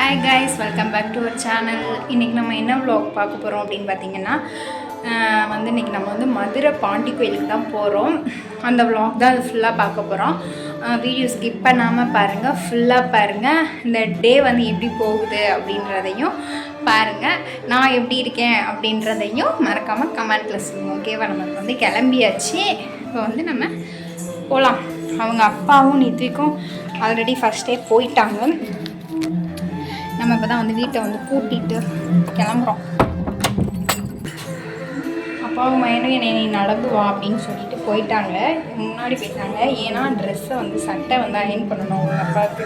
Hi guys, welcome back to our channel. இன்றைக்கி நம்ம என்ன vlog பார்க்க போகிறோம் அப்படின்னு பார்த்தீங்கன்னா இன்றைக்கி நம்ம மதுரை பாண்டி கோயிலுக்கு தான் போகிறோம். அந்த vlog தான் அது ஃபுல்லாக பார்க்க போகிறோம். வீடியோ ஸ்கிப் பண்ணாமல் பாருங்கள், ஃபுல்லாக பாருங்கள். இந்த டே எப்படி போகுது அப்படின்றதையும் பாருங்கள். நான் எப்படி இருக்கேன் அப்படின்றதையும் மறக்காமல் கமெண்ட்டில் சொல்லுவோம். ஓகேவா? நமக்கு கிளம்பியாச்சு. இப்போ நம்ம போகலாம். அவங்க அப்பாவும் நித்விக்கும் ஆல்ரெடி ஃபஸ்ட்டே போயிட்டாங்க. நம்ம இப்போ தான் வீட்டை கூட்டிகிட்டு கிளம்புறோம். அப்பாவும் மையனும் என்னை நீ நடந்து வா அப்படின்னு சொல்லிட்டு போயிட்டாங்க. முன்னாடி போயிட்டாங்க. ஏன்னா ட்ரெஸ்ஸை சட்டை அயன் பண்ணணும் அவங்க அப்பாவுக்கு.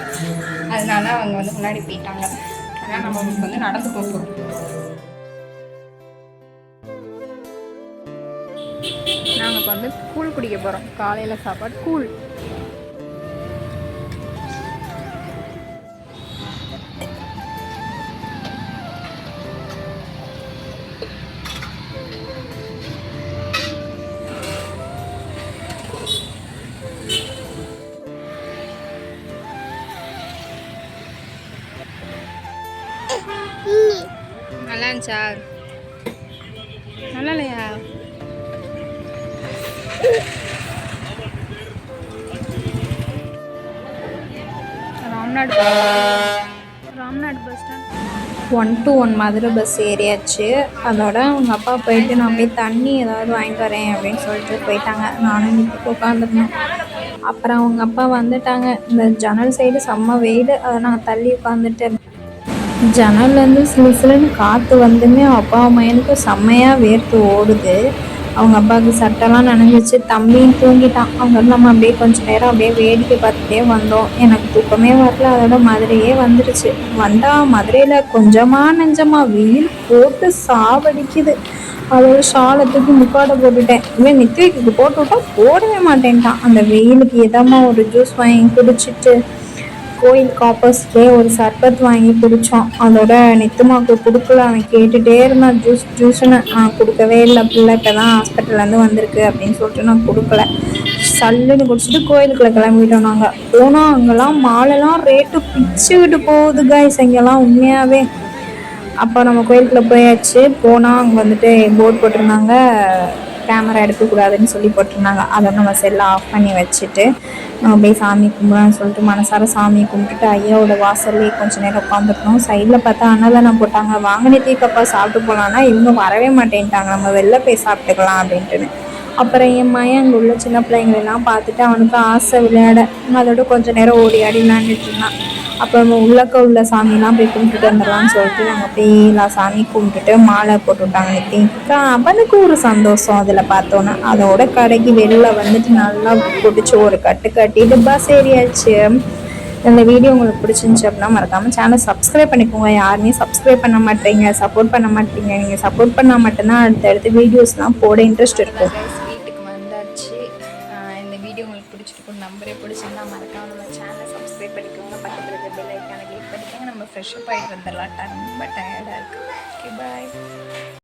அதனால அவங்க முன்னாடி போயிட்டாங்க. அதனால் நம்ம அவங்களுக்கு நடந்து போகிறோம். நாங்கள் இப்போ கூழ் குடிக்க போகிறோம். காலையில் சாப்பாடு கூழ். நல்லா இருந்துச்சா? நல்லா இல்லையா? Ramnad bus stand 1 to 1 Madurai bus ஏறியாச்சு. அதோட அவங்க அப்பா போயிட்டு நான் போய் தண்ணி ஏதாவது வாங்கிட்டு வரேன் அப்படின்னு சொல்லிட்டு போயிட்டாங்க. நானும் நிற்க உட்காந்துருந்தேன். அப்புறம் அவங்க அப்பா வந்துட்டாங்க. இந்த ஜன்னல் சைடு செம்ம வெயில். அதை நாங்கள் தள்ளி உட்காந்துட்டு ஜன்னல்லேருந்து சிலு சிலுன்னு காற்று அப்பா அம்மையனுக்கு செம்மையாக வேர்த்து ஓடுது. அவங்க அப்பாவுக்கு சட்டெல்லாம் நனைஞ்சிச்சு. தம்பியும் தூங்கிட்டான். அவங்க நம்ம அப்படியே கொஞ்சம் நேரம் அப்படியே வேடிக்கை பார்த்துட்டே வந்தோம். எனக்கு தூக்கமே வரல. அதோட மதுரையே வந்துடுச்சு. மதுரையில் கொஞ்சமாக நெஞ்சமாக வெயில் போட்டு சாவடிக்குது. அதோட ஷாலத்துக்கு முக்காடை போட்டுட்டேன். இவன் நித்விக்கு போட்டு விட்டா போடவே மாட்டேன்ட்டான். அந்த வெயிலுக்கு இதமாக ஒரு ஜூஸ் வாங்கி குடிச்சிட்டு கோயிலுக்கு ஆப்போசிட்லேயே ஒரு சர்பத் வாங்கி குடித்தோம். அதோட நித்துமாவுக்கு கொடுக்கல. அவன் கேட்டுகிட்டே இருந்தான் ஜூஸ்ன்னு. நான் கொடுக்கவே இல்லை. பிள்ளை இப்போ தான் ஹாஸ்பிட்டல்லேருந்து வந்திருக்கு அப்படின்னு சொல்லிட்டு நான் கொடுக்கல. சல்லுன்னு குடிச்சிட்டு கோயிலுக்குள்ள கிளம்பிட்டோம். நாங்கள் போனோம். அங்கெல்லாம் மாலெல்லாம் ரேட்டு பிச்சுக்கிட்டு போகுது கைஸ். இங்கெல்லாம் உண்மையாகவே. அப்போ நம்ம கோயிலுக்குள்ளே போயாச்சு. போனால் அங்கே போர்டு போட்டிருந்தாங்க, கேமரா எடுக்கக்கூடாதுன்னு சொல்லி போட்டிருந்தாங்க. அதை நம்ம செல்லை ஆஃப் பண்ணி வச்சுட்டு நம்ம போய் சாமி கும்பிடலான்னு சொல்லிட்டு மனசார சாமி கும்பிட்டுட்டு ஐயாவோட வாசல்லே கொஞ்சம் நேரம் உட்காந்துருக்கணும். சைடில் பார்த்தா அன்னதானம் போட்டாங்க. வாங்கின தீக்கப்பா சாப்பிட்டு போகலான்னா இவங்க வரவே மாட்டேன்ட்டாங்க. நம்ம வெளில போய் சாப்பிட்டுக்கலாம் அப்படின்ட்டுன்னு. அப்புறம் என் மையன் அங்கே உள்ள சின்ன பிள்ளைங்களெல்லாம் பார்த்துட்டு அவனுக்கு ஆசை விளையாட. அதோட கொஞ்சம் நேரம் ஓடி ஆடி விளையாண்டுட்டு இருந்தான். அப்போ நம்ம உள்ள சாமியெல்லாம் போய் கும்பிட்டுட்டு வந்துடலாம்னு சொல்லிட்டு நாங்கள் போய் எல்லா சாமி கும்பிட்டுட்டு மாலை போட்டு விட்டாங்க நித்திக்கா. அவனுக்கு ஒரு சந்தோஷம் அதில் பார்த்தோன்னா. அதோட கடைக்கு வெளில நல்லா பிடிச்சி ஒரு கட்டு கட்டிட்டு பஸ் ஏறியாச்சு. இந்த வீடியோ உங்களுக்கு பிடிச்சிருந்துச்சி அப்படின்னா மறக்காமல் சேனல் சப்ஸ்கிரைப் பண்ணிக்கோங்க. யாருமே சப்ஸ்கிரைப் பண்ண மாட்டேங்க, சப்போர்ட் பண்ண மாட்டேங்க. நீங்கள் சப்போர்ட் பண்ணால் மட்டும்தான் அடுத்தடுத்து வீடியோஸ்லாம் போட இன்ட்ரெஸ்ட் இருக்கும். வீட்டுக்கு வந்தாச்சு. இந்த வீடியோ உங்களுக்கு பிடிச்சிருக்கும் நம்பரே. பிடிச்சிருந்தா மறக்காம நம்ம சேனலை சப்ஸ்கிரைப் பண்ணிக்கோங்க. பக்கத்தில் இருக்க பெல் ஐக்கானை கிளிக் பண்ணிக்கோங்க. நம்ம ஃப்ரெஷ்ஷப் ஆகிட்டு வந்துடலாம். ரொம்ப டயர்டாக இருக்குது. ஓகே, பாய்.